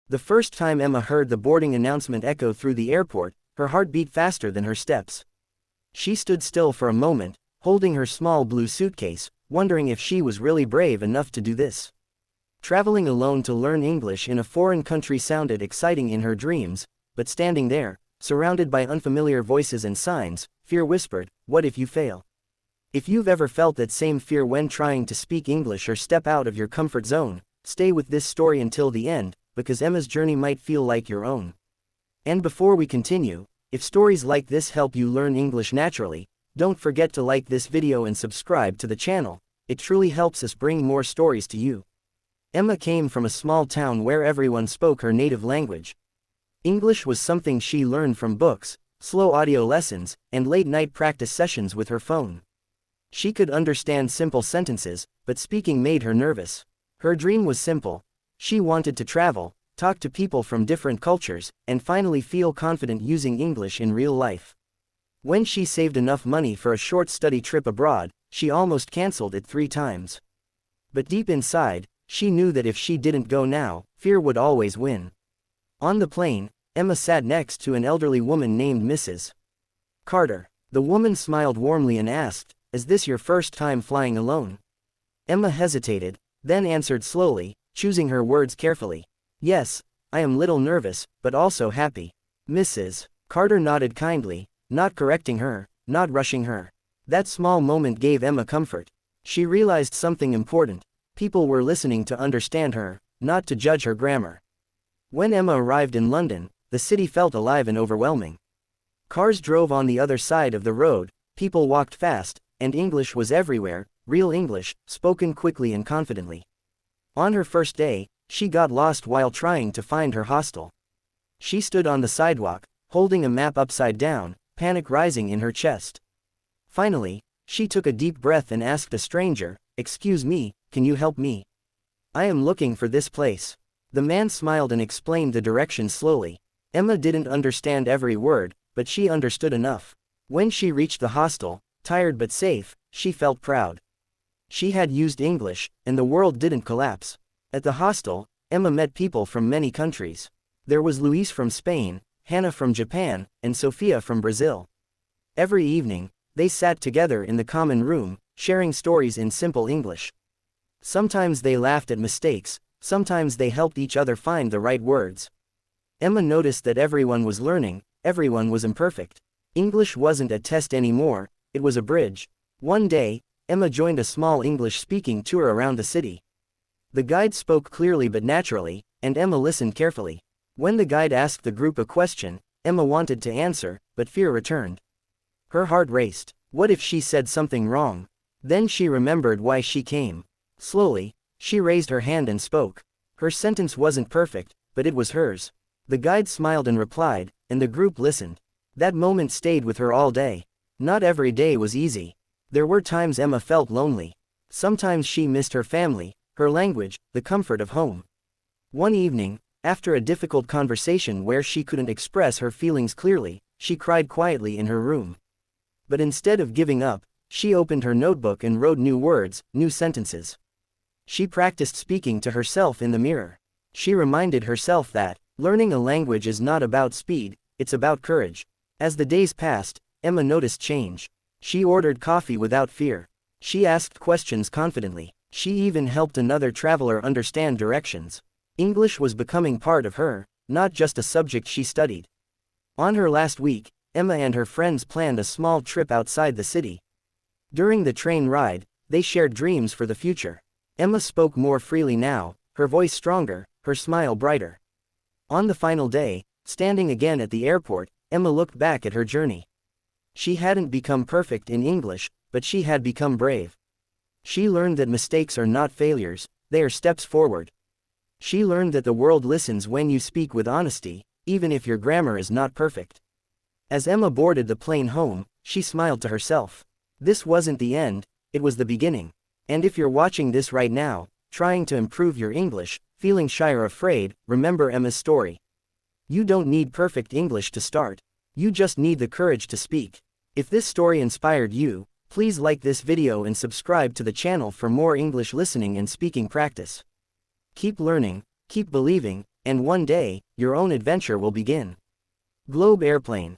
The first time Emma heard the boarding announcement echo through the airport, her heart beat faster than her steps. She stood still for a moment, holding her small blue suitcase, wondering if she was really brave enough to do this. Traveling alone to learn English in a foreign country sounded exciting in her dreams, but standing there, surrounded by unfamiliar voices and signs, fear whispered, "What if you fail?" If you've ever felt that same fear when trying to speak English or step out of your comfort zone, stay with this story until the end, because Emma's journey might feel like your own. And before we continue, if stories like this help you learn English naturally, don't forget to like this video and subscribe to the channel. It truly helps us bring more stories to you. Emma came from a small town where everyone spoke her native language. English was something she learned from books, slow audio lessons, and late-night practice sessions with her phone. She could understand simple sentences, but speaking made her nervous. Her dream was simple. She wanted to travel, talk to people from different cultures, and finally feel confident using English in real life. When she saved enough money for a short study trip abroad, she almost canceled it 3 times. But deep inside, she knew that if she didn't go now, fear would always win. On the plane, Emma sat next to an elderly woman named Mrs. Carter. The woman smiled warmly and asked, "Is this your first time flying alone?" Emma hesitated, then answered slowly, choosing her words carefully. "Yes, I am a little nervous, but also happy." Mrs. Carter nodded kindly, not correcting her, not rushing her. That small moment gave Emma comfort. She realized something important. People were listening to understand her, not to judge her grammar. When Emma arrived in London, the city felt alive and overwhelming. Cars drove on the other side of the road, people walked fast, and English was everywhere, real English, spoken quickly and confidently. On her first day, she got lost while trying to find her hostel. She stood on the sidewalk, holding a map upside down, panic rising in her chest. Finally, she took a deep breath and asked a stranger, "Excuse me, can you help me? I am looking for this place." The man smiled and explained the directions slowly. Emma didn't understand every word, but she understood enough. When she reached the hostel, tired but safe, she felt proud. She had used English, and the world didn't collapse. At the hostel, Emma met people from many countries. There was Luis from Spain, Hannah from Japan, and Sophia from Brazil. Every evening, they sat together in the common room, sharing stories in simple English. Sometimes they laughed at mistakes, sometimes they helped each other find the right words. Emma noticed that everyone was learning, everyone was imperfect. English wasn't a test anymore, it was a bridge. One day, Emma joined a small English-speaking tour around the city. The guide spoke clearly but naturally, and Emma listened carefully. When the guide asked the group a question, Emma wanted to answer, but fear returned. Her heart raced. What if she said something wrong? Then she remembered why she came. Slowly, she raised her hand and spoke. Her sentence wasn't perfect, but it was hers. The guide smiled and replied, and the group listened. That moment stayed with her all day. Not every day was easy. There were times Emma felt lonely. Sometimes she missed her family, her language, the comfort of home. One evening, after a difficult conversation where she couldn't express her feelings clearly, she cried quietly in her room. But instead of giving up, she opened her notebook and wrote new words, new sentences. She practiced speaking to herself in the mirror. She reminded herself that learning a language is not about speed, it's about courage. As the days passed, Emma noticed change. She ordered coffee without fear. She asked questions confidently. She even helped another traveler understand directions. English was becoming part of her, not just a subject she studied. On her last week, Emma and her friends planned a small trip outside the city. During the train ride, they shared dreams for the future. Emma spoke more freely now, her voice stronger, her smile brighter. On the final day, standing again at the airport, Emma looked back at her journey. She hadn't become perfect in English, but she had become brave. She learned that mistakes are not failures, they are steps forward. She learned that the world listens when you speak with honesty, even if your grammar is not perfect. As Emma boarded the plane home, she smiled to herself. This wasn't the end, it was the beginning. And if you're watching this right now, trying to improve your English, feeling shy or afraid, remember Emma's story. You don't need perfect English to start. You just need the courage to speak. If this story inspired you, please like this video and subscribe to the channel for more English listening and speaking practice. Keep learning, keep believing, And one day, your own adventure will begin. Globe Airplane.